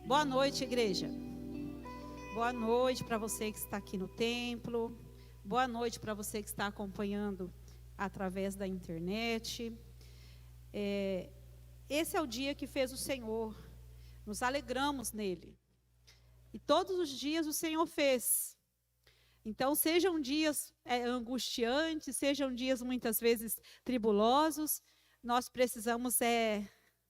Boa noite, igreja. Boa noite para você que está aqui no templo. Boa noite para você que está acompanhando através da internet. Esse é o dia que fez o Senhor. Nos alegramos nele. E todos os dias o Senhor fez. Então, sejam dias angustiantes, sejam dias muitas vezes tribulosos, nós precisamos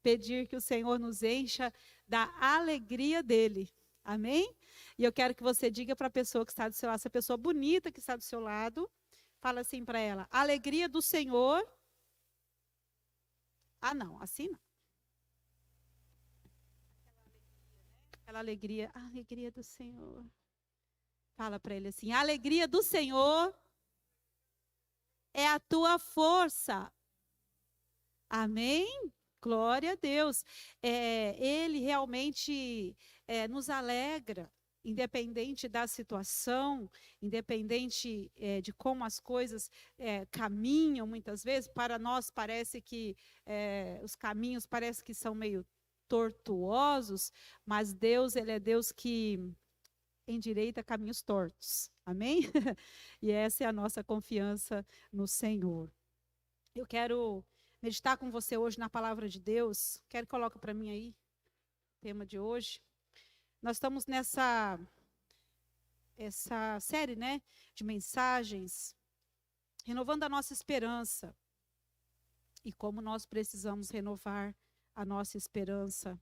pedir que o Senhor nos encha da alegria dele. Amém? E eu quero que você diga para a pessoa que está do seu lado, essa pessoa bonita que está do seu lado, fala assim para ela: alegria do Senhor. Ah, não, assim não. Aquela alegria, a alegria do Senhor. Fala para ele assim: a alegria do Senhor é a tua força. Amém? Glória a Deus. Ele realmente nos alegra, independente da situação, independente de como as coisas caminham muitas vezes. Para nós parece que os caminhos parece que são meio tortuosos, mas Deus, ele é Deus que endireita caminhos tortos. Amém? E essa é a nossa confiança no Senhor. Eu quero meditar com você hoje na palavra de Deus. Quero que coloque para mim aí o tema de hoje. Nós estamos nessa série, de mensagens, renovando a nossa esperança. E como nós precisamos renovar a nossa esperança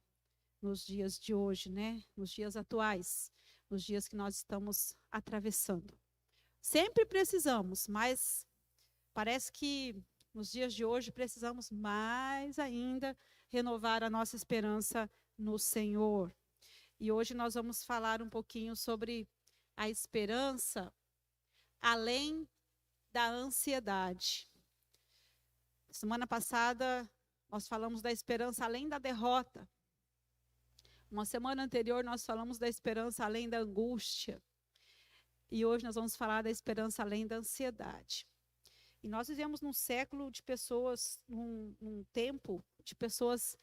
nos dias de hoje, nos dias atuais, nos dias que nós estamos atravessando. Sempre precisamos, mas parece que nos dias de hoje precisamos mais ainda renovar a nossa esperança no Senhor. E hoje nós vamos falar um pouquinho sobre a esperança além da ansiedade. Semana passada nós falamos da esperança além da derrota. Uma semana anterior nós falamos da esperança além da angústia. E hoje nós vamos falar da esperança além da ansiedade. E nós vivemos num século de pessoas, num tempo de pessoas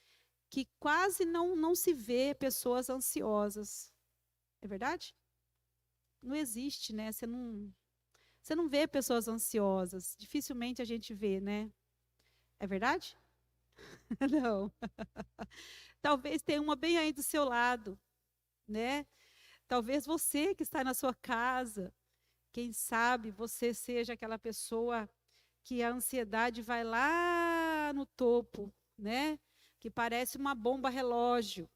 que quase não se vê pessoas ansiosas. É verdade? Não existe, Você não vê pessoas ansiosas. Dificilmente a gente vê, É verdade? Não. Talvez tenha uma bem aí do seu lado, Talvez você que está na sua casa, quem sabe você seja aquela pessoa que a ansiedade vai lá no topo, Que parece uma bomba relógio,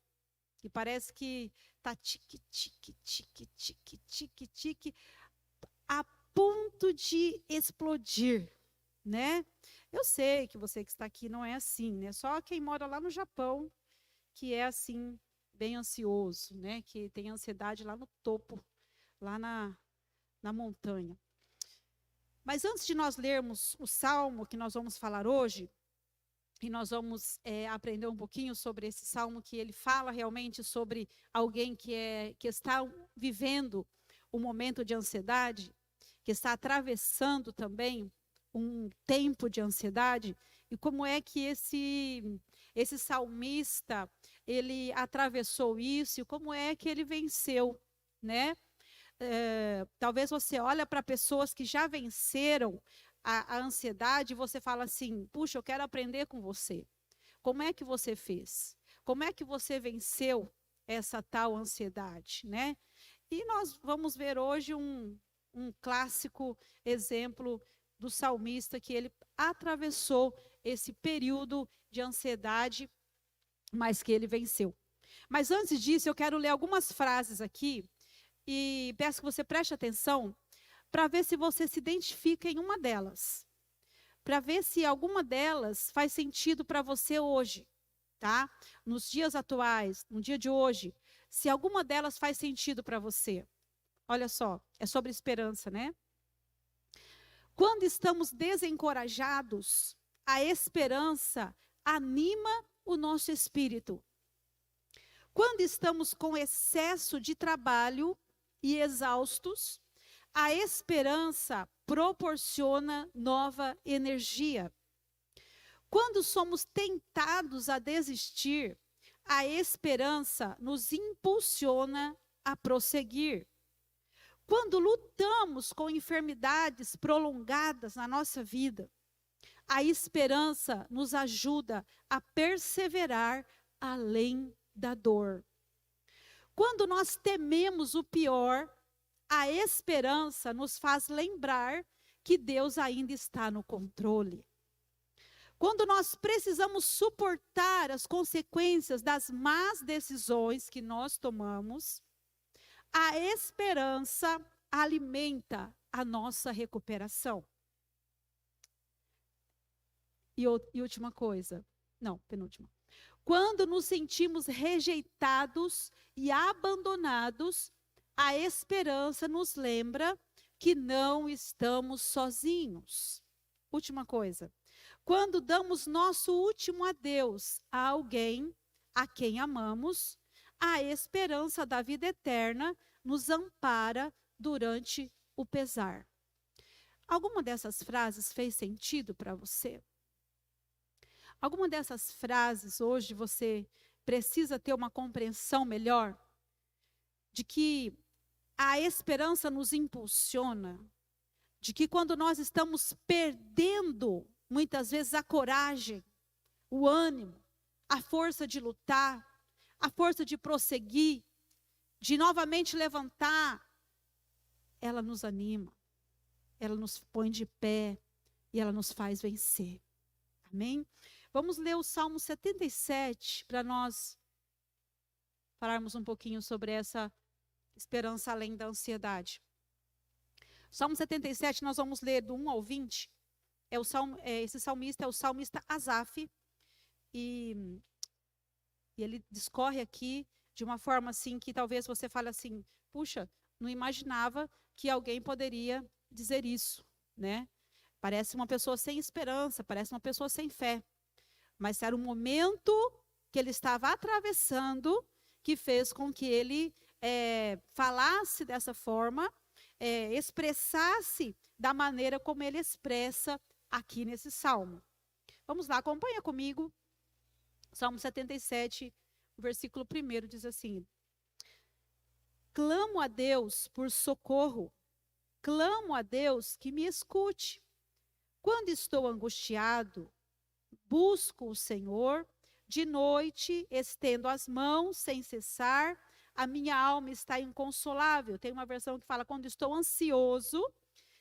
que parece que está tique, tique, tique, tique, tique, tique, a ponto de explodir, Eu sei que você que está aqui não é assim, Só quem mora lá no Japão que é assim, bem ansioso, Que tem ansiedade lá no topo, lá na montanha. Mas antes de nós lermos o salmo que nós vamos falar hoje, e nós vamos aprender um pouquinho sobre esse salmo, que ele fala realmente sobre alguém que está vivendo um momento de ansiedade, que está atravessando também um tempo de ansiedade, e como é que esse salmista, ele atravessou isso, e como é que ele venceu, Talvez você olhe para pessoas que já venceram a ansiedade e você fala assim: puxa, eu quero aprender com você. Como é que você fez? Como é que você venceu essa tal ansiedade, E nós vamos ver hoje um clássico exemplo do salmista, que ele atravessou esse período de ansiedade, mas que ele venceu. Mas antes disso, eu quero ler algumas frases aqui, e peço que você preste atenção para ver se você se identifica em uma delas. Para ver se alguma delas faz sentido para você hoje, tá? Nos dias atuais, no dia de hoje, se alguma delas faz sentido para você. Olha só, é sobre esperança, Quando estamos desencorajados, a esperança anima o nosso espírito. Quando estamos com excesso de trabalho e exaustos, a esperança proporciona nova energia. Quando somos tentados a desistir, a esperança nos impulsiona a prosseguir. Quando lutamos com enfermidades prolongadas na nossa vida, a esperança nos ajuda a perseverar além da dor. Quando nós tememos o pior, a esperança nos faz lembrar que Deus ainda está no controle. Quando nós precisamos suportar as consequências das más decisões que nós tomamos, a esperança alimenta a nossa recuperação. E última coisa, não, penúltima. Quando nos sentimos rejeitados e abandonados, a esperança nos lembra que não estamos sozinhos. Última coisa. Quando damos nosso último adeus a alguém a quem amamos, a esperança da vida eterna nos ampara durante o pesar. Alguma dessas frases fez sentido para você? Alguma dessas frases hoje você precisa ter uma compreensão melhor de que a esperança nos impulsiona, de que quando nós estamos perdendo muitas vezes a coragem, o ânimo, a força de lutar, a força de prosseguir, de novamente levantar, ela nos anima, ela nos põe de pé e ela nos faz vencer. Amém? Vamos ler o Salmo 77 para nós falarmos um pouquinho sobre essa esperança além da ansiedade. Salmo 77, nós vamos ler do 1 ao 20. Esse salmista é o salmista Asaf. E ele discorre aqui de uma forma assim que talvez você fale assim, puxa, não imaginava que alguém poderia dizer isso, né? Parece uma pessoa sem esperança, parece uma pessoa sem fé. Mas era o momento que ele estava atravessando que fez com que ele falasse dessa forma, expressasse da maneira como ele expressa aqui nesse salmo. Vamos lá, acompanha comigo. Salmo 77, versículo 1 diz assim: clamo a Deus por socorro, clamo a Deus que me escute. Quando estou angustiado, busco o Senhor, de noite estendo as mãos sem cessar, a minha alma está inconsolável. Tem uma versão que fala, quando estou ansioso,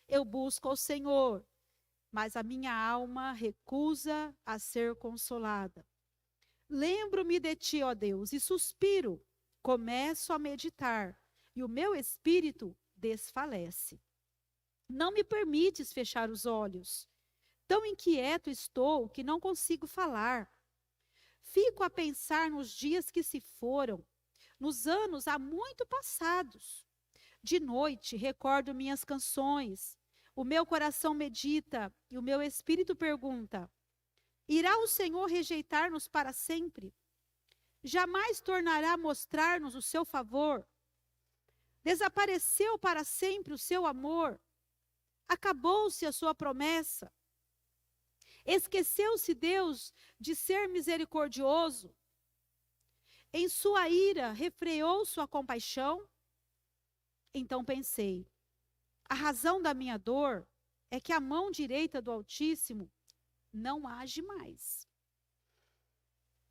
eu busco ao Senhor, mas a minha alma recusa a ser consolada. Lembro-me de ti, ó Deus, e suspiro, começo a meditar, e o meu espírito desfalece. Não me permites fechar os olhos. Tão inquieto estou que não consigo falar. Fico a pensar nos dias que se foram, nos anos há muito passados. De noite recordo minhas canções, o meu coração medita e o meu espírito pergunta: irá o Senhor rejeitar-nos para sempre? Jamais tornará a mostrar-nos o seu favor? Desapareceu para sempre o seu amor? Acabou-se a sua promessa? Esqueceu-se Deus de ser misericordioso? Em sua ira refreou sua compaixão? Então pensei, a razão da minha dor é que a mão direita do Altíssimo não age mais.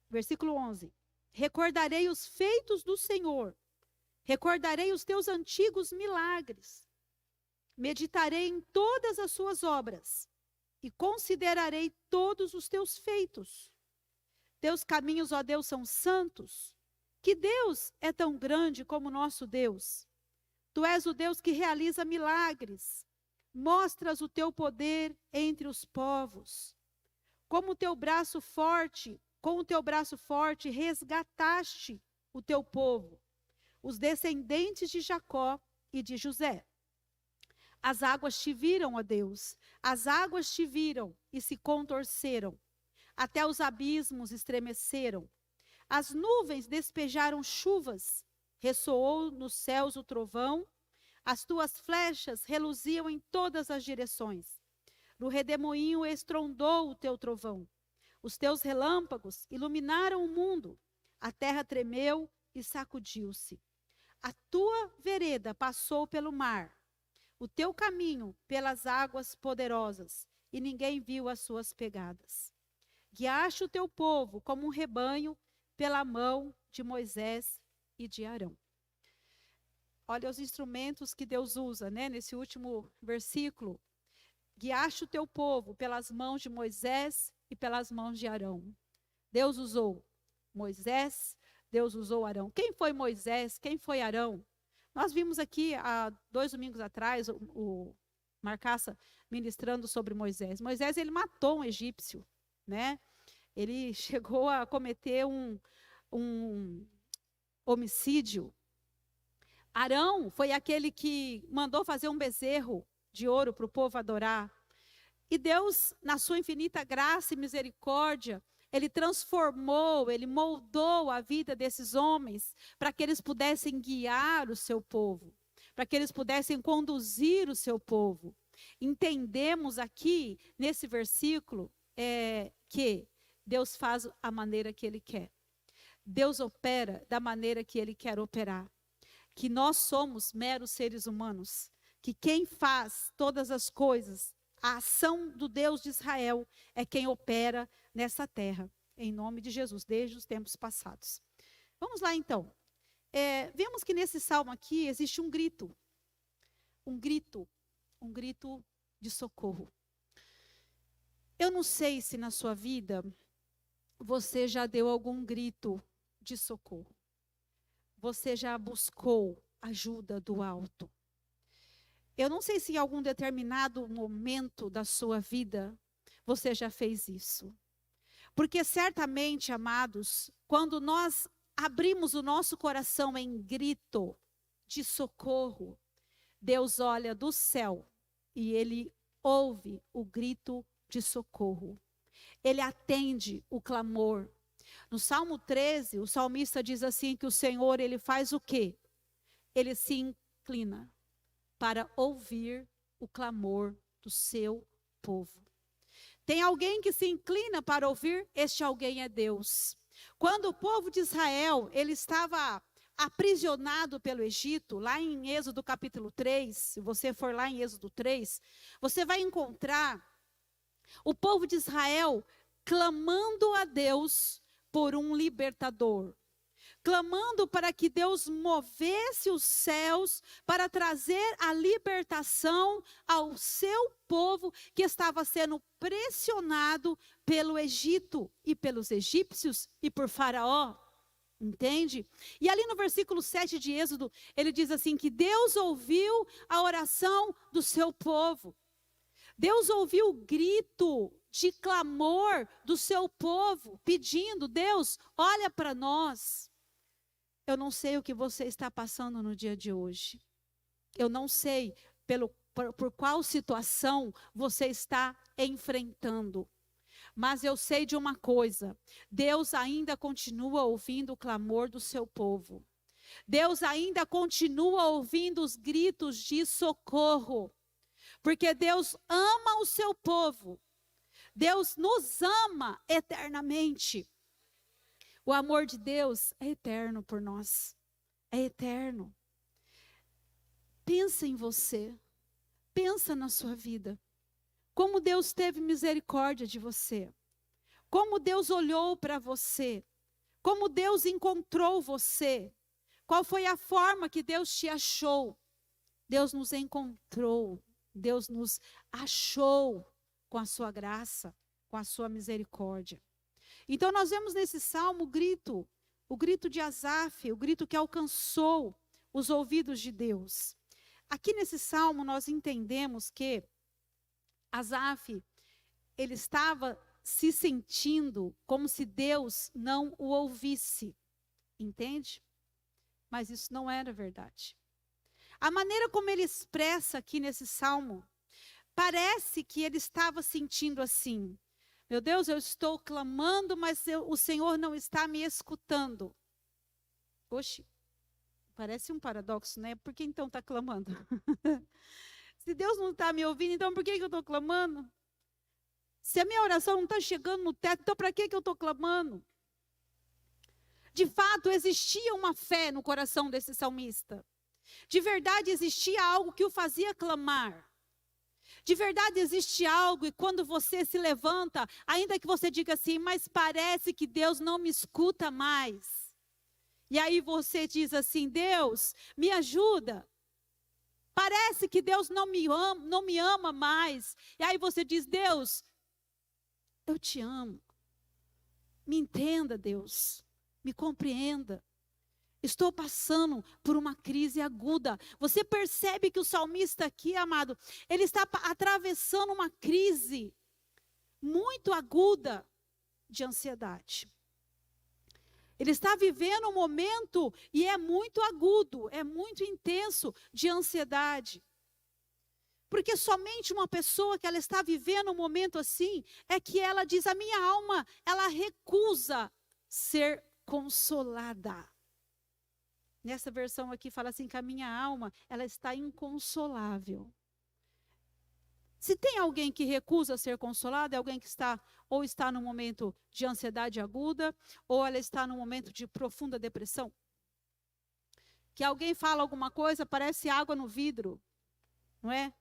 Versículo 11. Recordarei os feitos do Senhor, recordarei os teus antigos milagres, meditarei em todas as suas obras e considerarei todos os teus feitos. Teus caminhos, ó Deus, são santos. Que Deus é tão grande como nosso Deus? Tu és o Deus que realiza milagres. Mostras o teu poder entre os povos. Com o teu braço forte resgataste o teu povo, os descendentes de Jacó e de José. As águas te viram, ó Deus, as águas te viram e se contorceram. Até os abismos estremeceram. As nuvens despejaram chuvas, ressoou nos céus o trovão, as tuas flechas reluziam em todas as direções. No redemoinho estrondou o teu trovão. Os teus relâmpagos iluminaram o mundo. a terra tremeu e sacudiu-se. A tua vereda passou pelo mar, o teu caminho pelas águas poderosas, e ninguém viu as suas pegadas. Guiaste o teu povo como um rebanho pela mão de Moisés e de Arão. Olha os instrumentos que Deus usa, né? Nesse último versículo. Guiaste o teu povo pelas mãos de Moisés e pelas mãos de Arão. Deus usou Moisés, Deus usou Arão. Quem foi Moisés? Quem foi Arão? Nós vimos aqui, há 2 domingos atrás, o Marcaça ministrando sobre Moisés. Moisés, ele matou um egípcio, né? Ele chegou a cometer um homicídio. Arão foi aquele que mandou fazer um bezerro de ouro para o povo adorar. E Deus, na sua infinita graça e misericórdia, Ele transformou, Ele moldou a vida desses homens para que eles pudessem guiar o seu povo, para que eles pudessem conduzir o seu povo. Entendemos aqui, nesse versículo, que Deus faz a maneira que Ele quer. Deus opera da maneira que Ele quer operar. Que nós somos meros seres humanos, que quem faz todas as coisas, a ação do Deus de Israel, é quem opera nessa terra, em nome de Jesus, desde os tempos passados. Vamos lá então. Vemos que nesse salmo aqui existe um grito de socorro. Eu não sei se na sua vida você já deu algum grito de socorro. Você já buscou ajuda do alto. Eu não sei se em algum determinado momento da sua vida você já fez isso. Porque certamente, amados, quando nós abrimos o nosso coração em grito de socorro, Deus olha do céu e Ele ouve o grito de socorro. Ele atende o clamor. No Salmo 13, o salmista diz assim que o Senhor, Ele faz o quê? Ele se inclina para ouvir o clamor do seu povo. Tem alguém que se inclina para ouvir? Este alguém é Deus. Quando o povo de Israel, ele estava aprisionado pelo Egito, lá em Êxodo capítulo 3, se você for lá em Êxodo 3, você vai encontrar o povo de Israel clamando a Deus por um libertador. Clamando para que Deus movesse os céus para trazer a libertação ao seu povo que estava sendo pressionado pelo Egito e pelos egípcios e por Faraó. Entende? E ali no versículo 7 de Êxodo, ele diz assim que Deus ouviu a oração do seu povo. Deus ouviu o grito de clamor do seu povo, pedindo, Deus, olha para nós. Eu não sei o que você está passando no dia de hoje. Eu não sei por qual situação você está enfrentando. Mas eu sei de uma coisa. Deus ainda continua ouvindo o clamor do seu povo. Deus ainda continua ouvindo os gritos de socorro. Porque Deus ama o seu povo. Deus nos ama eternamente. O amor de Deus é eterno por nós. É eterno. Pensa em você. Pensa na sua vida. Como Deus teve misericórdia de você. Como Deus olhou para você. Como Deus encontrou você. Qual foi a forma que Deus te achou? Deus nos encontrou. Deus nos achou com a sua graça, com a sua misericórdia. Então nós vemos nesse salmo o grito de Asaf, o grito que alcançou os ouvidos de Deus. Aqui nesse salmo nós entendemos que Asaf, ele estava se sentindo como se Deus não o ouvisse. Entende? Mas isso não era verdade. A maneira como ele expressa aqui nesse salmo, parece que ele estava sentindo assim, meu Deus, eu estou clamando, mas o Senhor não está me escutando. Oxe, parece um paradoxo, né? Por que então está clamando? Se Deus não está me ouvindo, então por que eu estou clamando? Se a minha oração não está chegando no teto, então para que eu estou clamando? De fato, existia uma fé no coração desse salmista. De verdade, existia algo que o fazia clamar. De verdade, existe algo, e quando você se levanta, ainda que você diga assim, mas parece que Deus não me escuta mais. E aí você diz assim, Deus, me ajuda. Parece que Deus não me ama mais. E aí você diz, Deus, eu te amo. Me entenda, Deus. Me compreenda. Estou passando por uma crise aguda. Você percebe que o salmista aqui, amado, ele está atravessando uma crise muito aguda de ansiedade. Ele está vivendo um momento, e é muito agudo, é muito intenso de ansiedade. Porque somente uma pessoa que ela está vivendo um momento assim, é que ela diz, a minha alma, ela recusa ser consolada. Nessa versão aqui fala assim, que a minha alma, ela está inconsolável. Se tem alguém que recusa ser consolado, é alguém que está num momento de ansiedade aguda, ou ela está num momento de profunda depressão. Que alguém fala alguma coisa, parece água no vidro, não é?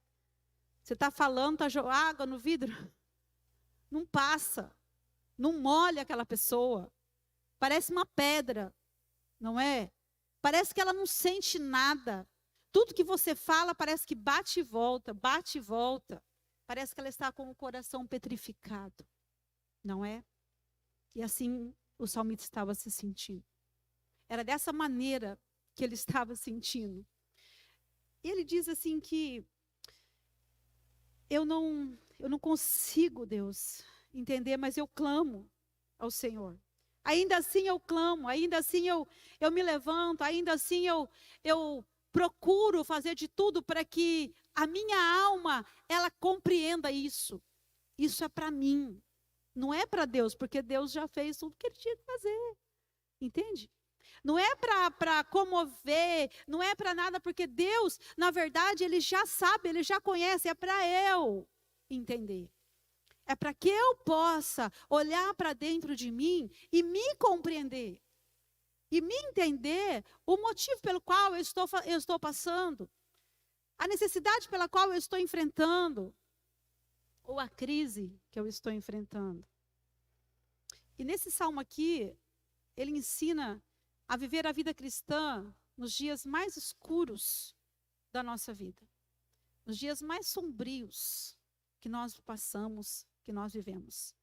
Você está falando, está água no vidro, não passa, não molha aquela pessoa, parece uma pedra, não é? Parece que ela não sente nada. Tudo que você fala parece que bate e volta, bate e volta. Parece que ela está com o coração petrificado, não é? E assim o salmista estava se sentindo. Era dessa maneira que ele estava sentindo. E ele diz assim que eu não consigo, Deus, entender, mas eu clamo ao Senhor. Ainda assim eu clamo, ainda assim eu me levanto, ainda assim eu procuro fazer de tudo para que a minha alma, ela compreenda isso. Isso é para mim, não é para Deus, porque Deus já fez tudo que Ele tinha que fazer, entende? Não é para comover, não é para nada, porque Deus, na verdade, Ele já sabe, Ele já conhece, é para eu entender. É para que eu possa olhar para dentro de mim e me compreender. E me entender o motivo pelo qual eu estou passando. A necessidade pela qual eu estou enfrentando. Ou a crise que eu estou enfrentando. E nesse salmo aqui, ele ensina a viver a vida cristã nos dias mais escuros da nossa vida. Nos dias mais sombrios que nós passamos, que nós vivemos.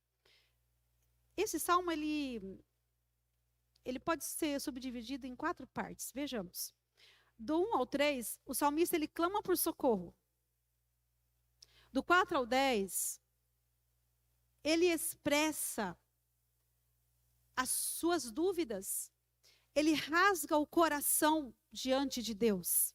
Esse salmo, ele pode ser subdividido em 4 partes. Vejamos. Do 1 ao 3, o salmista ele clama por socorro. Do 4 ao 10, ele expressa as suas dúvidas. Ele rasga o coração diante de Deus.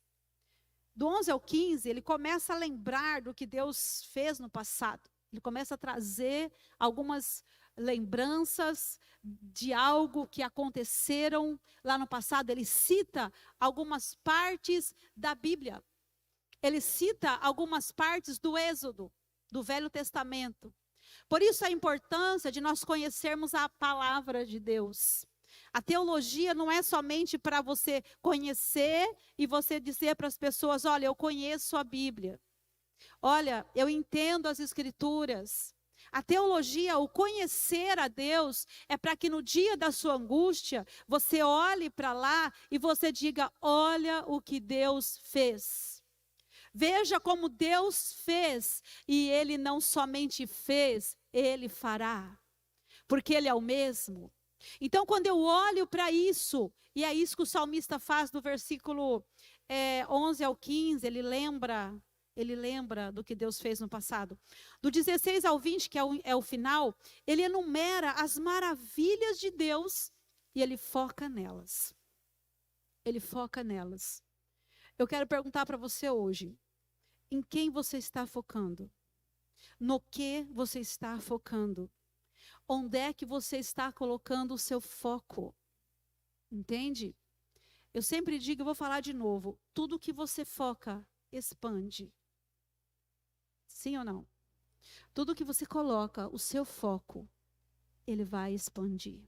Do 11 ao 15, ele começa a lembrar do que Deus fez no passado. Ele começa a trazer algumas lembranças de algo que aconteceram lá no passado. Ele cita algumas partes da Bíblia. Ele cita algumas partes do Êxodo, do Velho Testamento. Por isso a importância de nós conhecermos a palavra de Deus. A teologia não é somente para você conhecer e você dizer para as pessoas, olha, eu conheço a Bíblia. Olha, eu entendo as Escrituras. A teologia, o conhecer a Deus, é para que no dia da sua angústia, você olhe para lá e você diga, olha o que Deus fez. Veja como Deus fez, e Ele não somente fez, Ele fará. Porque Ele é o mesmo. Então, quando eu olho para isso, e é isso que o salmista faz do versículo 11 ao 15, ele lembra do que Deus fez no passado. Do 16 ao 20, que é o final, ele enumera as maravilhas de Deus e ele foca nelas. Ele foca nelas. Eu quero perguntar para você hoje, em quem você está focando? No que você está focando? Onde é que você está colocando o seu foco? Entende? Eu sempre digo, eu vou falar de novo, tudo que você foca, expande. Sim ou não? Tudo que você coloca, o seu foco, ele vai expandir.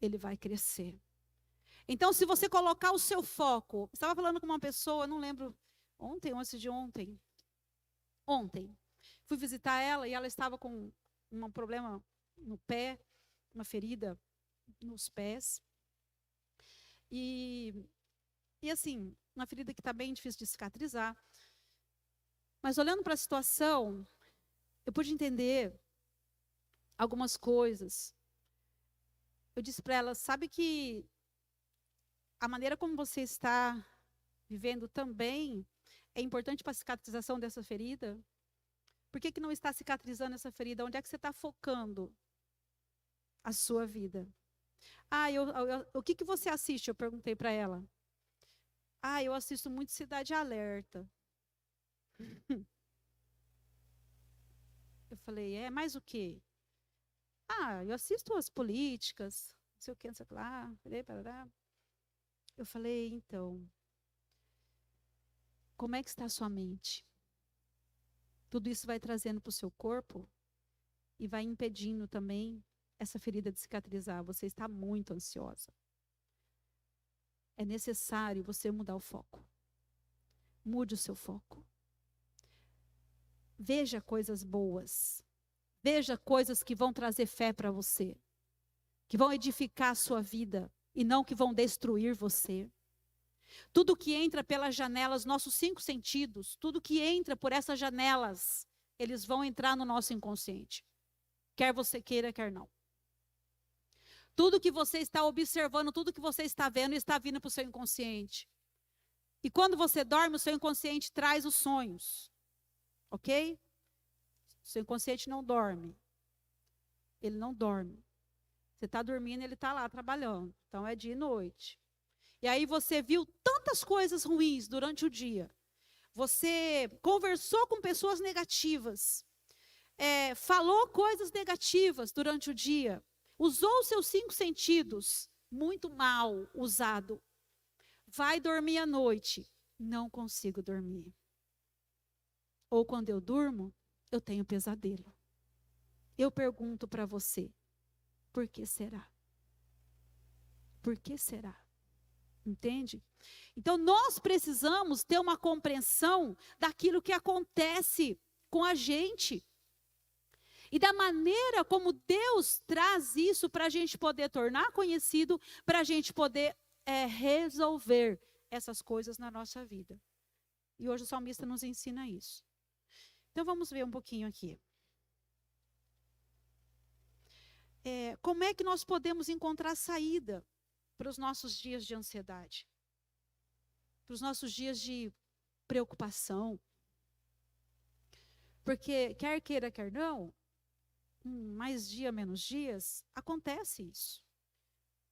Ele vai crescer. Então, se você colocar o seu foco, estava falando com uma pessoa, não lembro, ontem ou antes de ontem, fui visitar ela e ela estava com um problema no pé, uma ferida nos pés. E assim, uma ferida que está bem difícil de cicatrizar. Mas olhando para a situação, eu pude entender algumas coisas. Eu disse para ela, sabe que a maneira como você está vivendo também é importante para a cicatrização dessa ferida? Por que não está cicatrizando essa ferida? Onde é que você está focando a sua vida? O que você assiste? Eu perguntei para ela. Eu assisto muito Cidade Alerta. Eu falei, mais o quê? Eu assisto as políticas, não sei o que, não sei o que lá. Eu falei, então, como é que está a sua mente? Tudo isso vai trazendo para o seu corpo e vai impedindo também essa ferida de cicatrizar. Você está muito ansiosa. É necessário você mudar o foco. Mude o seu foco. Veja coisas boas. Veja coisas que vão trazer fé para você. Que vão edificar a sua vida e não que vão destruir você. Tudo que entra pelas janelas, nossos 5 sentidos, tudo que entra por essas janelas, eles vão entrar no nosso inconsciente. Quer você queira, quer não. Tudo que você está observando, tudo que você está vendo, está vindo para o seu inconsciente. E quando você dorme, o seu inconsciente traz os sonhos. Ok? O seu inconsciente não dorme. Ele não dorme. Você está dormindo, ele está lá trabalhando. Então é dia e noite. E aí você viu tantas coisas ruins durante o dia. Você conversou com pessoas negativas. Falou coisas negativas durante o dia. Usou os seus 5 sentidos. Muito mal usado. Vai dormir à noite. Não consigo dormir. Ou quando eu durmo, eu tenho pesadelo. Eu pergunto para você, por que será? Por que será? Entende? Então, nós precisamos ter uma compreensão daquilo que acontece com a gente. E da maneira como Deus traz isso para a gente poder tornar conhecido, para a gente poder resolver essas coisas na nossa vida. E hoje o salmista nos ensina isso. Então, vamos ver um pouquinho aqui. Como é que nós podemos encontrar saída para os nossos dias de ansiedade? Para os nossos dias de preocupação? Porque, quer queira, quer não, mais dia, menos dias, acontece isso.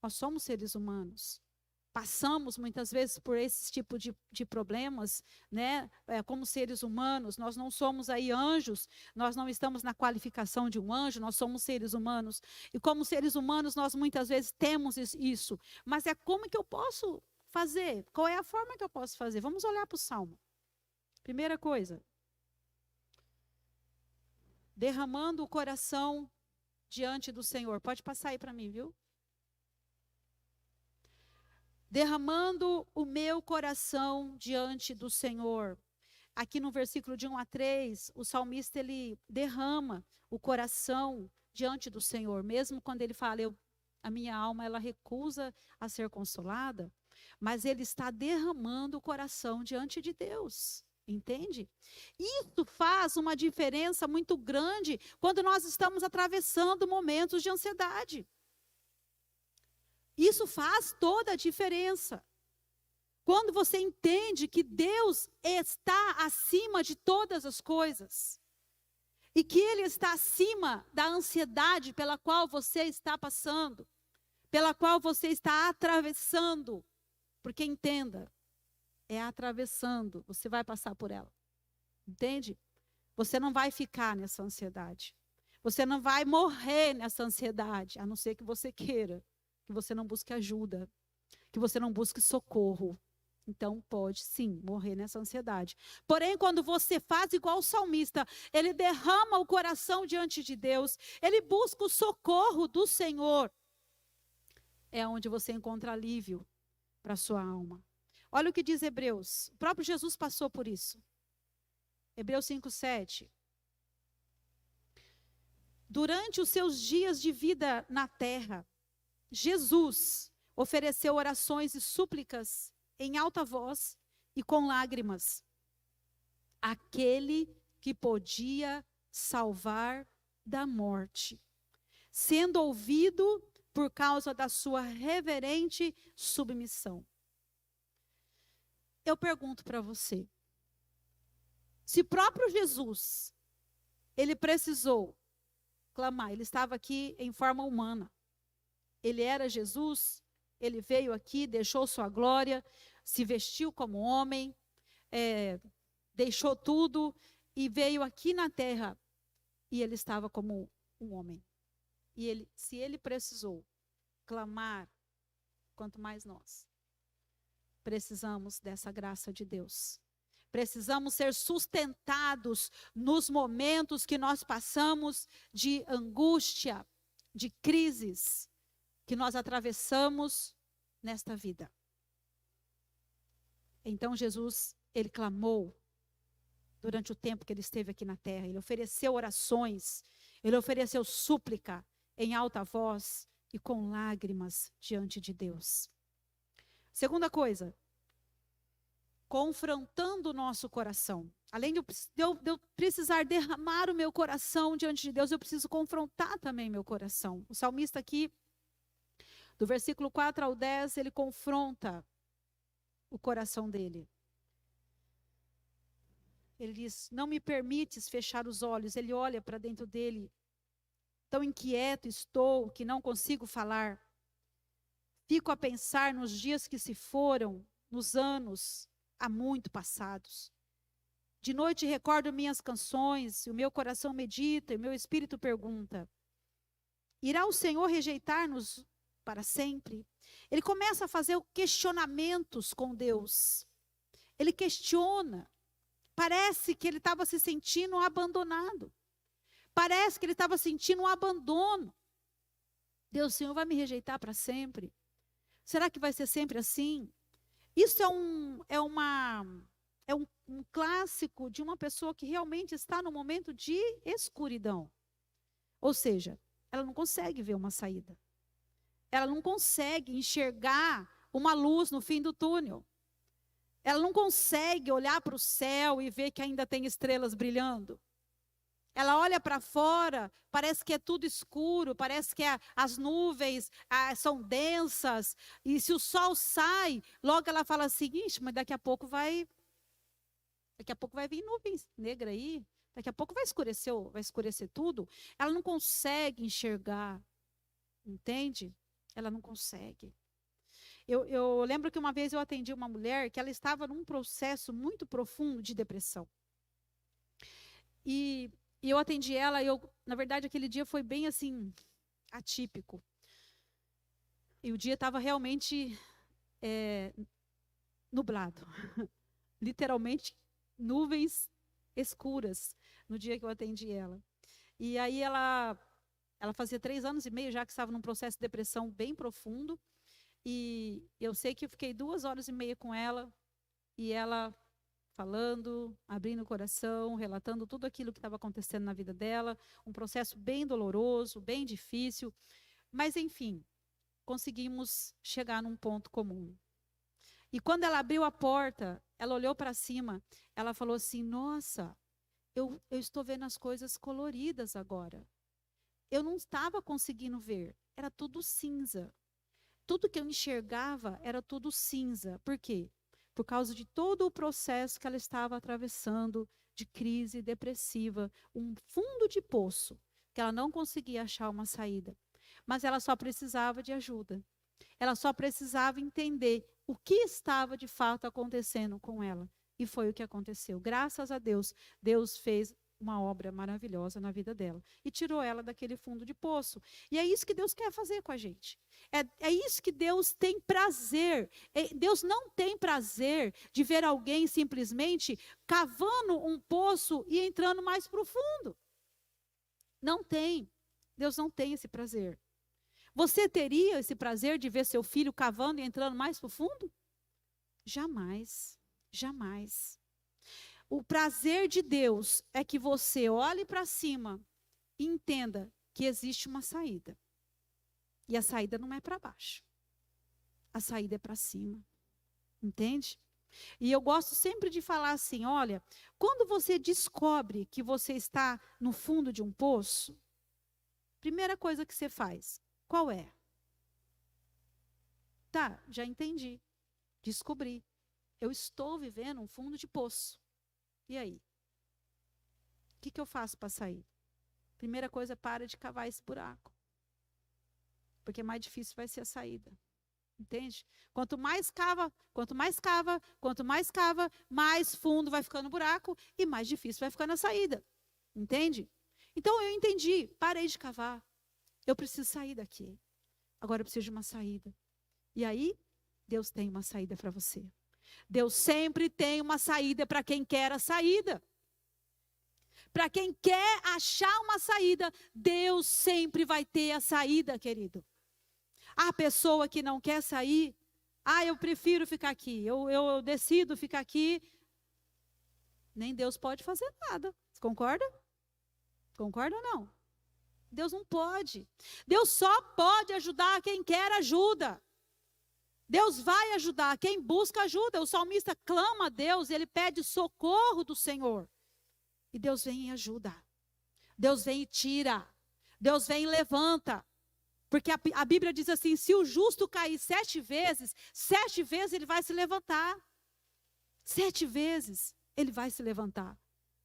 Nós somos seres humanos. Passamos muitas vezes por esse tipo de problemas, né? Como seres humanos, nós não somos aí anjos, nós não estamos na qualificação de um anjo, nós somos seres humanos. E como seres humanos, nós muitas vezes temos isso. Mas como que eu posso fazer? Qual é a forma que eu posso fazer? Vamos olhar para o Salmo. Primeira coisa. Derramando o coração diante do Senhor. Pode passar aí para mim, viu? Derramando o meu coração diante do Senhor. Aqui no versículo de 1 a 3, o salmista ele derrama o coração diante do Senhor. Mesmo quando ele fala, a minha alma ela recusa a ser consolada, mas ele está derramando o coração diante de Deus. Entende? Isso faz uma diferença muito grande quando nós estamos atravessando momentos de ansiedade. Isso faz toda a diferença. Quando você entende que Deus está acima de todas as coisas. E que Ele está acima da ansiedade pela qual você está passando. Pela qual você está atravessando. Porque entenda, é atravessando, você vai passar por ela. Entende? Você não vai ficar nessa ansiedade. Você não vai morrer nessa ansiedade, a não ser que você queira. Que você não busque ajuda, que você não busque socorro. Então, pode sim morrer nessa ansiedade. Porém, quando você faz igual o salmista, ele derrama o coração diante de Deus, ele busca o socorro do Senhor, é onde você encontra alívio, para a sua alma. Olha o que diz Hebreus. O próprio Jesus passou por isso. Hebreus 5:7. Durante os seus dias de vida na terra, Jesus ofereceu orações e súplicas em alta voz e com lágrimas. Aquele que podia salvar da morte, sendo ouvido por causa da sua reverente submissão. Eu pergunto para você, se próprio Jesus, ele precisou clamar, ele estava aqui em forma humana, ele era Jesus, ele veio aqui, deixou sua glória, se vestiu como homem, deixou tudo e veio aqui na terra, e ele estava como um homem. E se ele precisou clamar, quanto mais nós precisamos dessa graça de Deus. Precisamos ser sustentados nos momentos que nós passamos de angústia, de crises que nós atravessamos nesta vida. Então Jesus, ele clamou durante o tempo que ele esteve aqui na terra. Ele ofereceu orações, ele ofereceu súplica em alta voz e com lágrimas diante de Deus. Segunda coisa, confrontando o nosso coração. Além de eu precisar derramar o meu coração diante de Deus, eu preciso confrontar também meu coração. O salmista aqui, do versículo 4 ao 10, ele confronta o coração dele. Ele diz, não me permites fechar os olhos. Ele olha para dentro dele, tão inquieto estou que não consigo falar. Fico a pensar nos dias que se foram, nos anos há muito passados. De noite recordo minhas canções, e o meu coração medita, e o meu espírito pergunta, irá o Senhor rejeitar-nos para sempre? Ele começa a fazer questionamentos com Deus. Ele questiona. Parece que ele estava se sentindo abandonado. Parece que ele estava sentindo um abandono. Deus, o Senhor vai me rejeitar para sempre? Será que vai ser sempre assim? Isso é um clássico de uma pessoa que realmente está no momento de escuridão. Ou seja, ela não consegue ver uma saída. Ela não consegue enxergar uma luz no fim do túnel. Ela não consegue olhar para o céu e ver que ainda tem estrelas brilhando. Ela olha para fora, parece que é tudo escuro, parece que as nuvens são densas. E se o sol sai, logo ela fala assim, ixi, mas daqui a pouco vai vir nuvens negras aí. Daqui a pouco vai escurecer tudo. Ela não consegue enxergar, entende? Ela não consegue. Eu lembro que uma vez eu atendi uma mulher que ela estava num processo muito profundo de depressão. E eu atendi ela, na verdade, aquele dia foi bem assim, atípico. E o dia estava realmente nublado. Literalmente, nuvens escuras no dia que eu atendi ela. E aí ela fazia 3 anos e meio já que estava num processo de depressão bem profundo. E eu sei que eu fiquei 2 horas e meia com ela, e ela falando, abrindo o coração, relatando tudo aquilo que estava acontecendo na vida dela, um processo bem doloroso, bem difícil, mas enfim, conseguimos chegar num ponto comum. E quando ela abriu a porta, ela olhou para cima, ela falou assim, nossa, eu estou vendo as coisas coloridas agora. Eu não estava conseguindo ver, era tudo cinza. Tudo que eu enxergava era tudo cinza. Por quê? Por causa de todo o processo que ela estava atravessando, de crise depressiva, um fundo de poço, que ela não conseguia achar uma saída. Mas ela só precisava de ajuda. Ela só precisava entender o que estava de fato acontecendo com ela. E foi o que aconteceu. Graças a Deus, Deus fez uma obra maravilhosa na vida dela. E tirou ela daquele fundo de poço. E é isso que Deus quer fazer com a gente. É isso que Deus tem prazer. Deus não tem prazer de ver alguém simplesmente cavando um poço e entrando mais profundo. Não tem. Deus não tem esse prazer. Você teria esse prazer de ver seu filho cavando e entrando mais para o fundo? Jamais, jamais. O prazer de Deus é que você olhe para cima e entenda que existe uma saída. E a saída não é para baixo. A saída é para cima. Entende? E eu gosto sempre de falar assim, olha, quando você descobre que você está no fundo de um poço, primeira coisa que você faz, qual é? Tá, já entendi. Descobri. Eu estou vivendo um fundo de poço. E aí? O que eu faço para sair? Primeira coisa, para de cavar esse buraco. Porque mais difícil vai ser a saída. Entende? Quanto mais cava, mais fundo vai ficando o buraco e mais difícil vai ficando a saída. Entende? Então eu entendi, parei de cavar. Eu preciso sair daqui. Agora eu preciso de uma saída. E aí, Deus tem uma saída para você. Deus sempre tem uma saída para quem quer a saída. Para quem quer achar uma saída, Deus sempre vai ter a saída, querido. A pessoa que não quer sair, eu prefiro ficar aqui, eu decido ficar aqui. Nem Deus pode fazer nada. Você concorda? Concorda ou não? Deus não pode. Deus só pode ajudar quem quer ajuda. Deus vai ajudar quem busca ajuda. O salmista clama a Deus, ele pede socorro do Senhor. E Deus vem e ajuda. Deus vem e tira. Deus vem e levanta. Porque a Bíblia diz assim, se o justo cair 7 vezes ele vai se levantar. 7 vezes ele vai se levantar.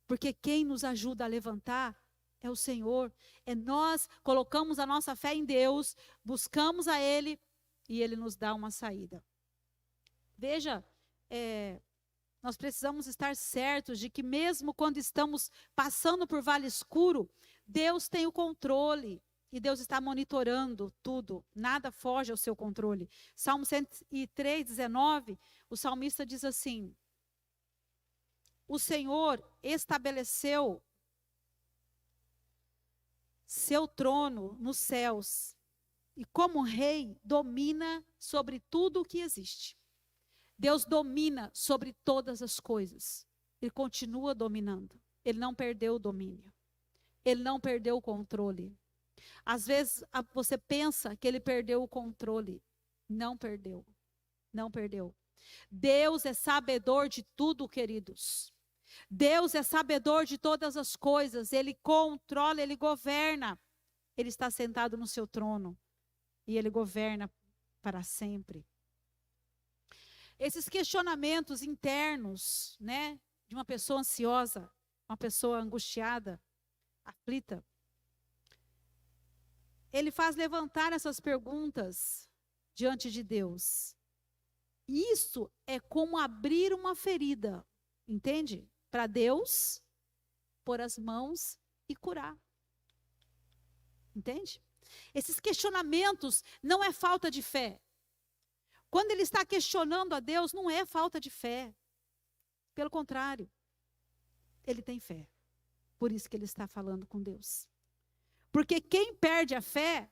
Porque quem nos ajuda a levantar é o Senhor. É nós colocamos a nossa fé em Deus, buscamos a Ele e Ele nos dá uma saída. Veja, nós precisamos estar certos de que mesmo quando estamos passando por vale escuro, Deus tem o controle. E Deus está monitorando tudo. Nada foge ao seu controle. Salmo 103, 19, o salmista diz assim, o Senhor estabeleceu seu trono nos céus. E como rei, domina sobre tudo o que existe. Deus domina sobre todas as coisas. Ele continua dominando. Ele não perdeu o domínio. Ele não perdeu o controle. Às vezes você pensa que ele perdeu o controle. Não perdeu. Não perdeu. Deus é sabedor de tudo, queridos. Deus é sabedor de todas as coisas. Ele controla, ele governa. Ele está sentado no seu trono. E ele governa para sempre. Esses questionamentos internos, né, de uma pessoa ansiosa, uma pessoa angustiada, aflita, ele faz levantar essas perguntas diante de Deus. Isso é como abrir uma ferida, entende? Para Deus pôr as mãos e curar. Entende? Esses questionamentos não é falta de fé. Quando ele está questionando a Deus, não é falta de fé. Pelo contrário, ele tem fé. Por isso que ele está falando com Deus. Porque quem perde a fé,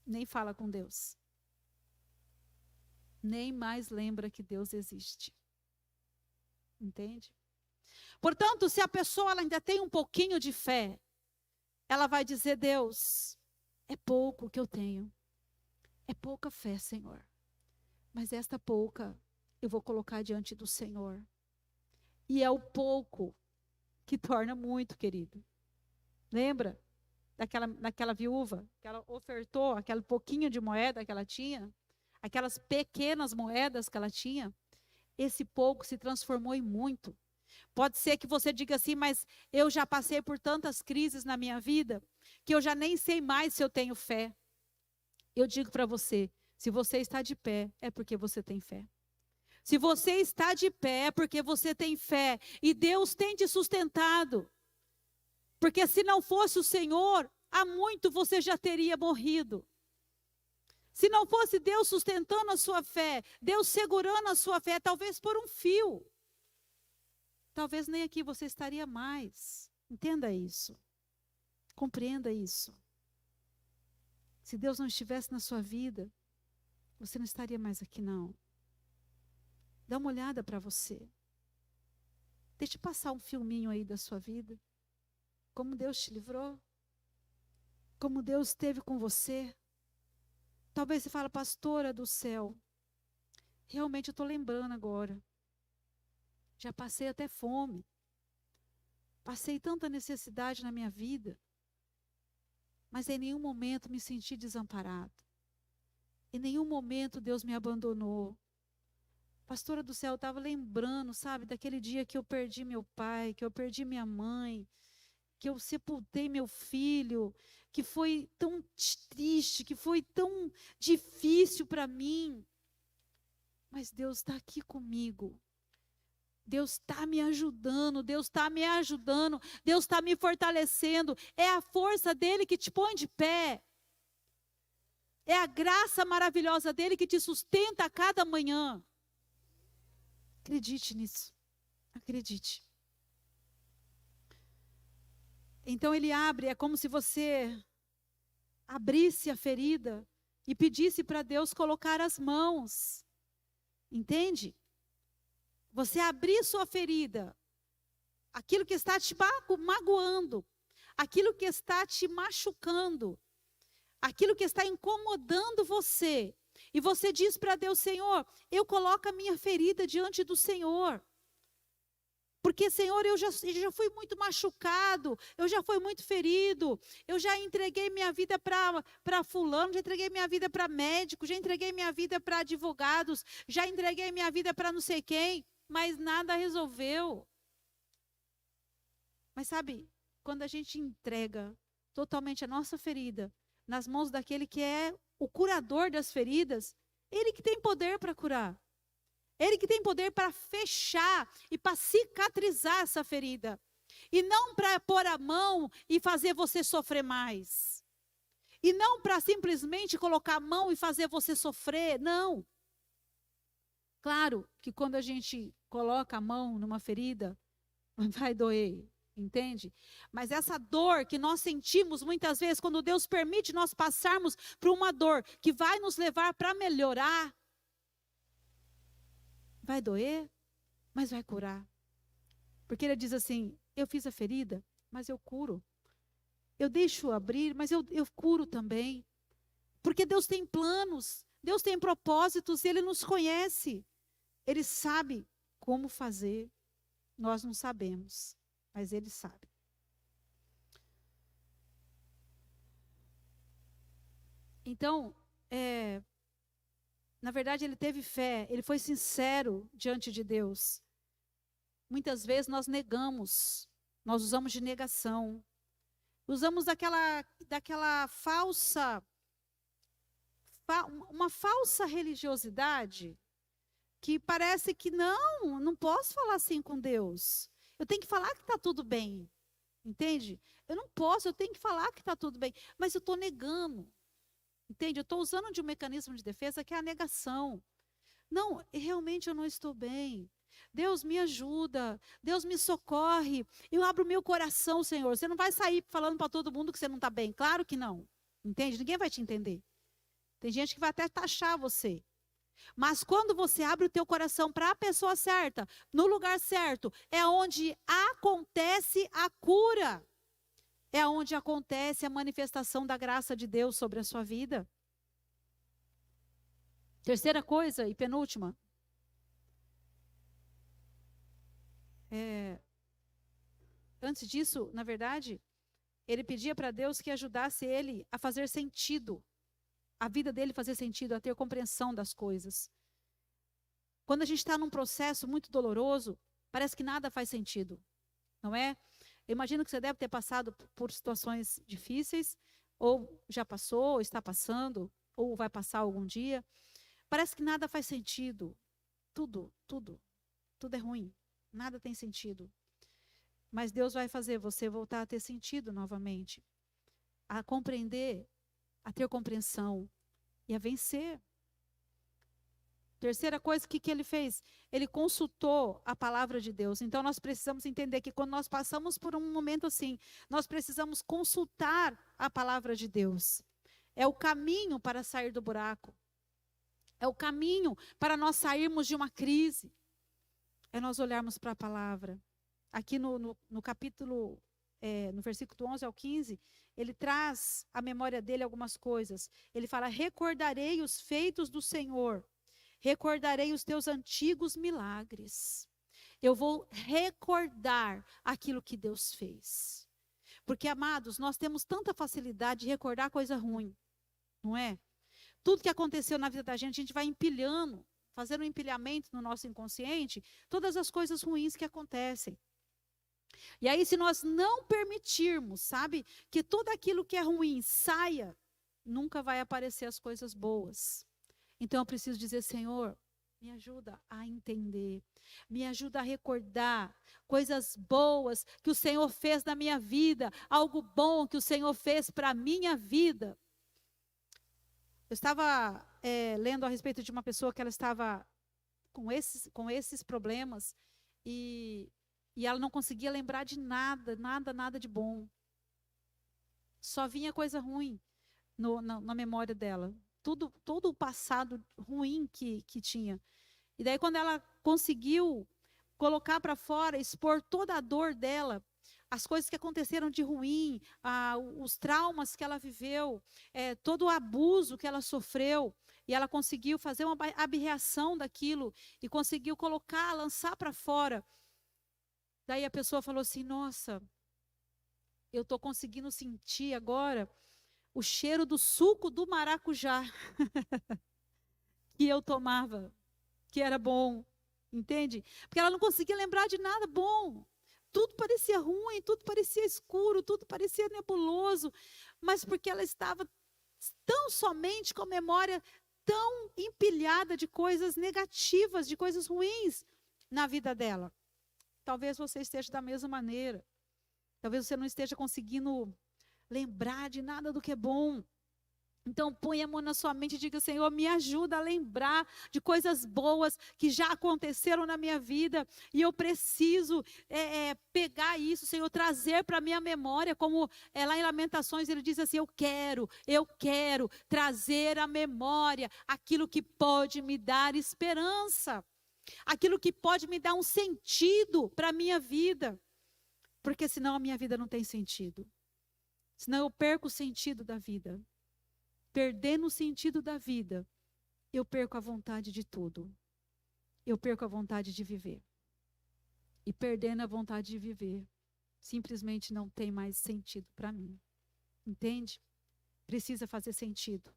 nem fala com Deus. Nem mais lembra que Deus existe. Entende? Portanto, se a pessoa ela ainda tem um pouquinho de fé, ela vai dizer, Deus, é pouco que eu tenho. É pouca fé, Senhor. Mas esta pouca eu vou colocar diante do Senhor. E é o pouco que torna muito, querido. Lembra daquela viúva que ela ofertou aquele pouquinho de moeda que ela tinha? Aquelas pequenas moedas que ela tinha? Esse pouco se transformou em muito. Pode ser que você diga assim, mas eu já passei por tantas crises na minha vida que eu já nem sei mais se eu tenho fé. Eu digo para você, se você está de pé, é porque você tem fé. Se você está de pé, é porque você tem fé. E Deus tem te sustentado. Porque se não fosse o Senhor, há muito você já teria morrido. Se não fosse Deus sustentando a sua fé, Deus segurando a sua fé, talvez por um fio, talvez nem aqui você estaria mais. Entenda isso. Compreenda isso. Se Deus não estivesse na sua vida, você não estaria mais aqui, não. Dá uma olhada para você. Deixa eu passar um filminho aí da sua vida. Como Deus te livrou. Como Deus esteve com você. Talvez você fale, pastora do céu, realmente eu estou lembrando agora. Já passei até fome. Passei tanta necessidade na minha vida. Mas em nenhum momento me senti desamparado. Em nenhum momento Deus me abandonou. Pastora do céu, eu estava lembrando, sabe, daquele dia que eu perdi meu pai, que eu perdi minha mãe, que eu sepultei meu filho, que foi tão triste, que foi tão difícil para mim. Mas Deus está aqui comigo. Deus está me ajudando, Deus está me ajudando, Deus está me fortalecendo. É a força dele que te põe de pé. É a graça maravilhosa dele que te sustenta a cada manhã. Acredite nisso. Acredite. Então ele abre, é como se você abrisse a ferida e pedisse para Deus colocar as mãos. Entende? Você abrir sua ferida, aquilo que está te magoando, aquilo que está te machucando, aquilo que está incomodando você. E você diz para Deus, Senhor, eu coloco a minha ferida diante do Senhor. Porque, Senhor, eu já fui muito machucado, eu já fui muito ferido, eu já entreguei minha vida para fulano, já entreguei minha vida para médico, já entreguei minha vida para advogados, já entreguei minha vida para não sei quem, mas nada resolveu. Mas sabe, quando a gente entrega totalmente a nossa ferida nas mãos daquele que é o curador das feridas, ele que tem poder para curar. Ele que tem poder para fechar e para cicatrizar essa ferida. E não para pôr a mão e fazer você sofrer mais. E não para simplesmente colocar a mão e fazer você sofrer, não. Claro que quando a gente coloca a mão numa ferida, vai doer, entende? Mas essa dor que nós sentimos muitas vezes, quando Deus permite nós passarmos por uma dor que vai nos levar para melhorar, vai doer, mas vai curar. Porque ele diz assim, eu fiz a ferida, mas eu curo. Eu deixo abrir, mas eu curo também. Porque Deus tem planos, Deus tem propósitos, Ele nos conhece. Ele sabe como fazer. Nós não sabemos, mas Ele sabe. Então, na verdade, ele teve fé, ele foi sincero diante de Deus. Muitas vezes nós negamos, nós usamos de negação. Usamos daquela falsa, uma falsa religiosidade, que parece que não posso falar assim com Deus. Eu tenho que falar que está tudo bem, entende? Eu não posso, eu tenho que falar que está tudo bem, mas eu estou negando. Entende? Eu estou usando de um mecanismo de defesa que é a negação. Não, realmente eu não estou bem. Deus me ajuda, Deus me socorre. Eu abro o meu coração, Senhor. Você não vai sair falando para todo mundo que você não está bem. Claro que não. Entende? Ninguém vai te entender. Tem gente que vai até taxar você. Mas quando você abre o teu coração para a pessoa certa, no lugar certo, é onde acontece a cura. É onde acontece a manifestação da graça de Deus sobre a sua vida. Terceira coisa e penúltima. Antes disso, na verdade, ele pedia para Deus que ajudasse ele a fazer sentido. A vida dele fazer sentido, a ter compreensão das coisas. Quando a gente está num processo muito doloroso, parece que nada faz sentido. Não é? Eu imagino que você deve ter passado por situações difíceis, ou já passou, ou está passando, ou vai passar algum dia. Parece que nada faz sentido. Tudo é ruim. Nada tem sentido. Mas Deus vai fazer você voltar a ter sentido novamente. A compreender, a ter compreensão e a vencer. Terceira coisa, o que ele fez? Ele consultou a palavra de Deus. Então, nós precisamos entender que quando nós passamos por um momento assim, nós precisamos consultar a palavra de Deus. É o caminho para sair do buraco. É o caminho para nós sairmos de uma crise. É nós olharmos para a palavra. Aqui no capítulo, no versículo 11 ao 15, ele traz à memória dele algumas coisas. Ele fala: recordarei os feitos do Senhor, recordarei os teus antigos milagres. Eu vou recordar aquilo que Deus fez. Porque, amados, nós temos tanta facilidade de recordar coisa ruim, não é? Tudo que aconteceu na vida da gente, a gente vai empilhando, fazendo um empilhamento no nosso inconsciente, todas as coisas ruins que acontecem. E aí, se nós não permitirmos, sabe, que tudo aquilo que é ruim saia, nunca vai aparecer as coisas boas. Então, eu preciso dizer: Senhor, me ajuda a entender, me ajuda a recordar coisas boas que o Senhor fez na minha vida, algo bom que o Senhor fez para a minha vida. Eu estava lendo a respeito de uma pessoa que ela estava com esses problemas e ela não conseguia lembrar de nada de bom. Só vinha coisa ruim na memória dela. Todo o passado ruim que tinha. E daí, quando ela conseguiu colocar para fora, expor toda a dor dela, as coisas que aconteceram de ruim, os traumas que ela viveu, todo o abuso que ela sofreu, e ela conseguiu fazer uma abreação daquilo, e conseguiu colocar, lançar para fora. Daí a pessoa falou assim: nossa, eu estou conseguindo sentir agora o cheiro do suco do maracujá que eu tomava, que era bom, entende? Porque ela não conseguia lembrar de nada bom. Tudo parecia ruim, tudo parecia escuro, tudo parecia nebuloso, mas porque ela estava tão somente com a memória tão empilhada de coisas negativas, de coisas ruins na vida dela. Talvez você esteja da mesma maneira. Talvez você não esteja conseguindo lembrar de nada do que é bom. Então, põe a mão na sua mente e diga: Senhor, me ajuda a lembrar de coisas boas que já aconteceram na minha vida. E eu preciso pegar isso, Senhor, trazer para a minha memória. Como lá em Lamentações ele diz assim: eu quero trazer à memória aquilo que pode me dar esperança. Aquilo que pode me dar um sentido para a minha vida. Porque senão a minha vida não tem sentido. Senão eu perco o sentido da vida. Perdendo o sentido da vida, eu perco a vontade de tudo. Eu perco a vontade de viver. E perdendo a vontade de viver, simplesmente não tem mais sentido para mim. Entende? Precisa fazer sentido.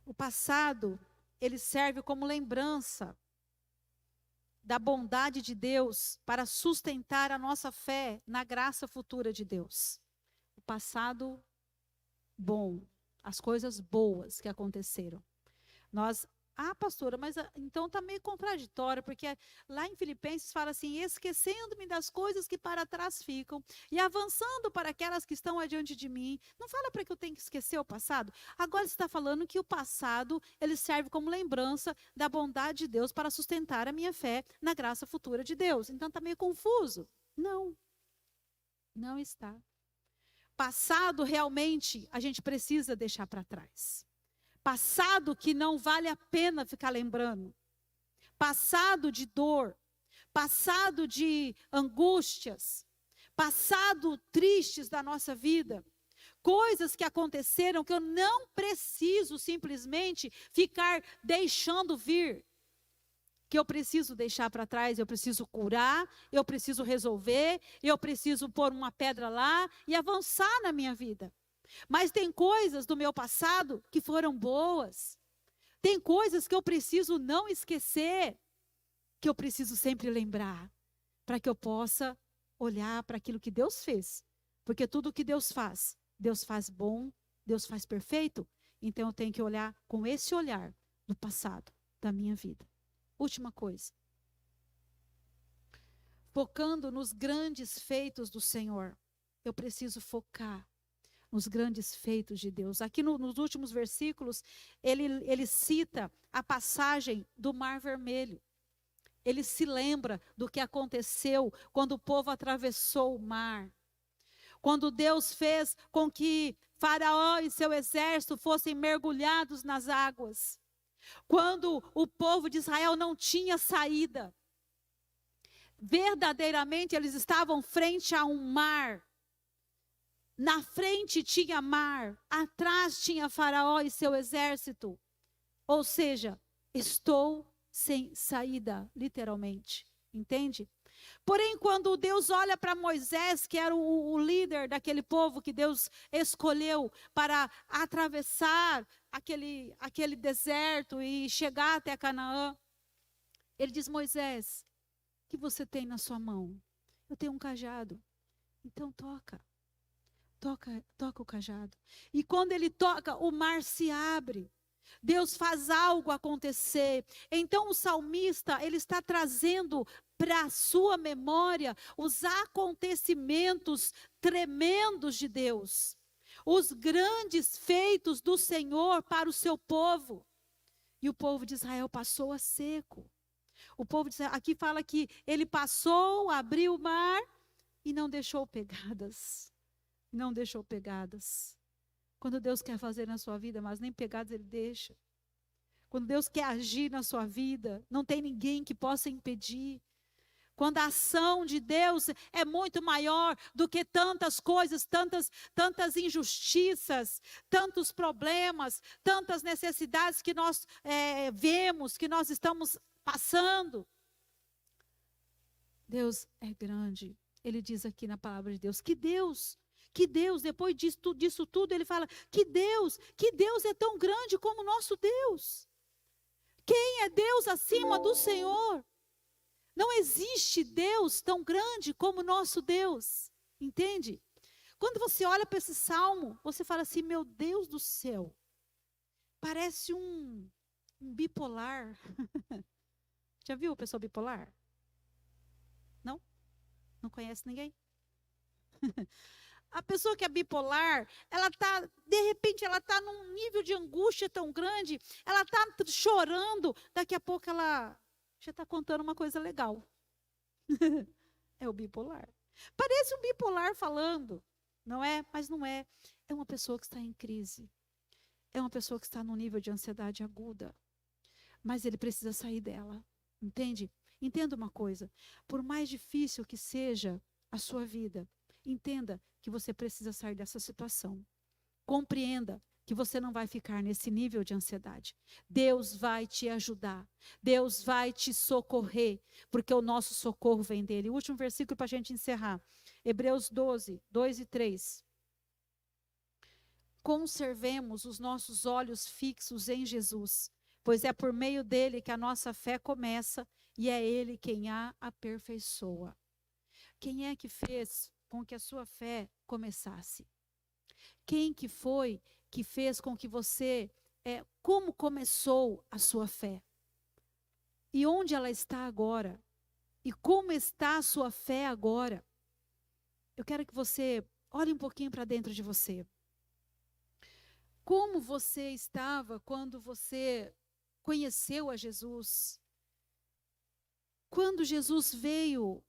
O passado, ele serve como lembrança da bondade de Deus para sustentar a nossa fé na graça futura de Deus. O passado bom, as coisas boas que aconteceram. Pastora, mas então está meio contraditório, porque lá em Filipenses fala assim: esquecendo-me das coisas que para trás ficam e avançando para aquelas que estão adiante de mim. Não fala para que eu tenho que esquecer o passado? Agora você está falando que o passado, ele serve como lembrança da bondade de Deus para sustentar a minha fé na graça futura de Deus. Então está meio confuso. Não está. Passado, realmente, a gente precisa deixar para trás. Passado que não vale a pena ficar lembrando. Passado de dor. Passado de angústias. Passado tristes da nossa vida. Coisas que aconteceram que eu não preciso simplesmente ficar deixando vir. Que eu preciso deixar para trás, eu preciso curar, eu preciso resolver, eu preciso pôr uma pedra lá e avançar na minha vida. Mas tem coisas do meu passado que foram boas. Tem coisas que eu preciso não esquecer, que eu preciso sempre lembrar, para que eu possa olhar para aquilo que Deus fez. Porque tudo que Deus faz bom, Deus faz perfeito. Então eu tenho que olhar com esse olhar do passado, da minha vida. Última coisa. Focando nos grandes feitos do Senhor. Eu preciso focar nos grandes feitos de Deus. Aqui nos últimos versículos, ele cita a passagem do Mar Vermelho. Ele se lembra do que aconteceu quando o povo atravessou o mar. Quando Deus fez com que Faraó e seu exército fossem mergulhados nas águas. Quando o povo de Israel não tinha saída, verdadeiramente eles estavam frente a um mar. Na frente tinha mar, atrás tinha Faraó e seu exército. Ou seja, estou sem saída, literalmente. Entende? Porém, quando Deus olha para Moisés, que era o líder daquele povo que Deus escolheu para atravessar aquele deserto e chegar até Canaã, ele diz: Moisés, o que você tem na sua mão? Eu tenho um cajado. Então toca o cajado. E quando ele toca, o mar se abre. Deus faz algo acontecer. Então o salmista, ele está trazendo para a sua memória os acontecimentos tremendos de Deus. Os grandes feitos do Senhor para o seu povo. E o povo de Israel passou a seco. O povo de Israel, aqui fala que ele passou, abriu o mar e não deixou pegadas. Não deixou pegadas. Quando Deus quer fazer na sua vida, mas nem pegadas Ele deixa. Quando Deus quer agir na sua vida, não tem ninguém que possa impedir. Quando a ação de Deus é muito maior do que tantas coisas, tantas injustiças, tantos problemas, tantas necessidades que nós vemos, que nós estamos passando. Deus é grande. Ele diz aqui na palavra de Deus, que Deus, depois disso tudo, ele fala, que Deus é tão grande como o nosso Deus. Quem é Deus acima do Senhor? Não existe Deus tão grande como o nosso Deus, entende? Quando você olha para esse salmo, você fala assim, meu Deus do céu, parece um bipolar. Já viu a pessoa bipolar? Não? Não conhece ninguém? A pessoa que é bipolar, de repente ela está num nível de angústia tão grande, ela está chorando, daqui a pouco ela já está contando uma coisa legal. É o bipolar. Parece um bipolar falando, não é? Mas não é. É uma pessoa que está em crise. É uma pessoa que está num nível de ansiedade aguda. Mas ele precisa sair dela, entende? Entenda uma coisa, por mais difícil que seja a sua vida, entenda que você precisa sair dessa situação. Compreenda que você não vai ficar nesse nível de ansiedade. Deus vai te ajudar. Deus vai te socorrer, porque o nosso socorro vem dele. O último versículo para a gente encerrar. Hebreus 12, 2 e 3. Conservemos os nossos olhos fixos em Jesus, pois é por meio dele que a nossa fé começa e é ele quem a aperfeiçoa. Quem é que fez com que a sua fé começasse? Quem que foi que fez com que você, como começou a sua fé? E onde ela está agora? E como está a sua fé agora? Eu quero que você olhe um pouquinho para dentro de você. Como você estava quando você conheceu a Jesus? Quando Jesus veio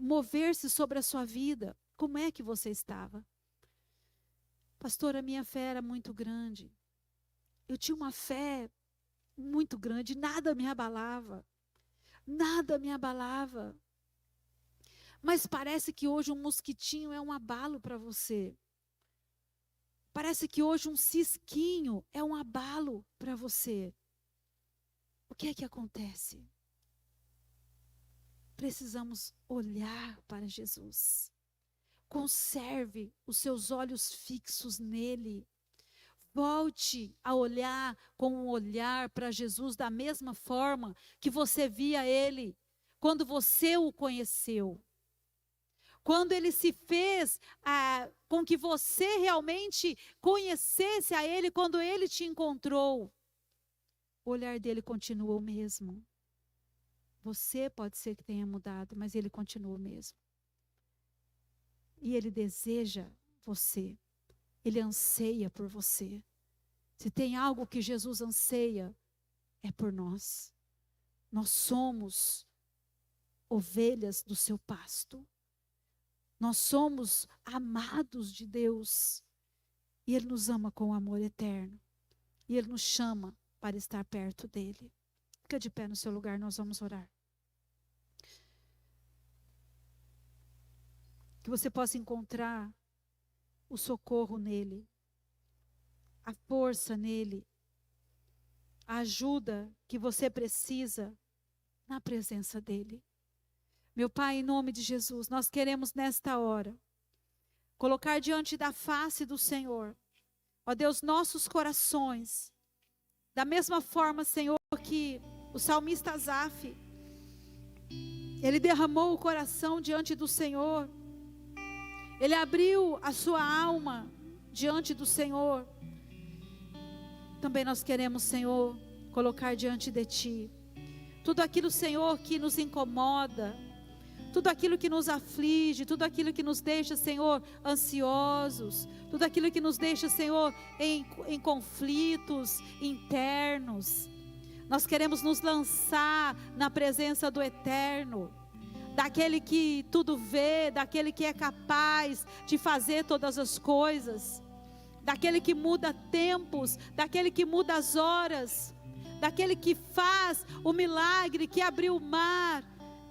mover-se sobre a sua vida, como é que você estava? Pastor, a minha fé era muito grande. Eu tinha uma fé muito grande, nada me abalava. Nada me abalava. Mas parece que hoje um mosquitinho é um abalo para você. Parece que hoje um cisquinho é um abalo para você. O que é que acontece? Precisamos olhar para Jesus. Conserve os seus olhos fixos nele. Volte a olhar com um olhar para Jesus da mesma forma que você via ele quando você o conheceu. Quando ele se fez com que você realmente conhecesse a ele, quando ele te encontrou. O olhar dele continua o mesmo. Você pode ser que tenha mudado, mas ele continua o mesmo. E ele deseja você. Ele anseia por você. Se tem algo que Jesus anseia, é por nós. Nós somos ovelhas do seu pasto. Nós somos amados de Deus. E Ele nos ama com amor eterno. E Ele nos chama para estar perto dEle. Fica de pé no seu lugar, nós vamos orar. Que você possa encontrar o socorro nele, a força nele, a ajuda que você precisa na presença dele. Meu Pai, em nome de Jesus, nós queremos nesta hora colocar diante da face do Senhor, ó Deus, nossos corações, da mesma forma, Senhor, que o salmista Asaf, ele derramou o coração diante do Senhor, ele abriu a sua alma diante do Senhor. Também nós queremos, Senhor, colocar diante de Ti tudo aquilo, Senhor, que nos incomoda, tudo aquilo que nos aflige, tudo aquilo que nos deixa, Senhor, ansiosos, tudo aquilo que nos deixa, Senhor, em conflitos internos. Nós queremos nos lançar na presença do Eterno, daquele que tudo vê, daquele que é capaz de fazer todas as coisas, daquele que muda tempos, daquele que muda as horas, daquele que faz o milagre, que abriu o mar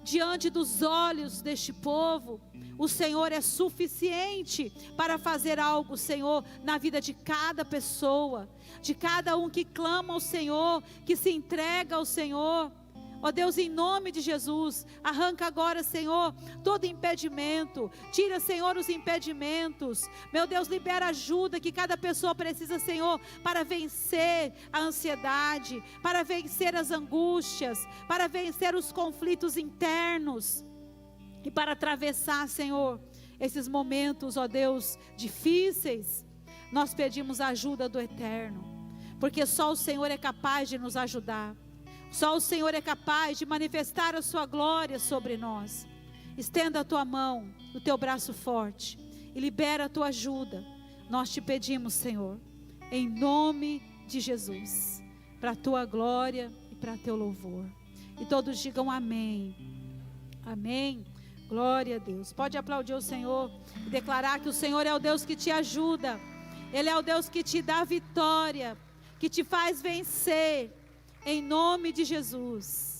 diante dos olhos deste povo. O Senhor é suficiente para fazer algo, Senhor, na vida de cada pessoa, de cada um que clama ao Senhor, que se entrega ao Senhor. Ó Deus, em nome de Jesus, arranca agora, Senhor, todo impedimento, tira, Senhor, os impedimentos. Meu Deus, libera a ajuda que cada pessoa precisa, Senhor, para vencer a ansiedade, para vencer as angústias, para vencer os conflitos internos e para atravessar, Senhor, esses momentos, ó Deus, difíceis. Nós pedimos a ajuda do Eterno, porque só o Senhor é capaz de nos ajudar. Só o Senhor é capaz de manifestar a sua glória sobre nós. Estenda a tua mão, o teu braço forte e libera a tua ajuda. Nós te pedimos, Senhor, em nome de Jesus, para a tua glória e para teu louvor. E todos digam amém. Amém. Glória a Deus. Pode aplaudir o Senhor e declarar que o Senhor é o Deus que te ajuda. Ele é o Deus que te dá vitória, que te faz vencer. Em nome de Jesus.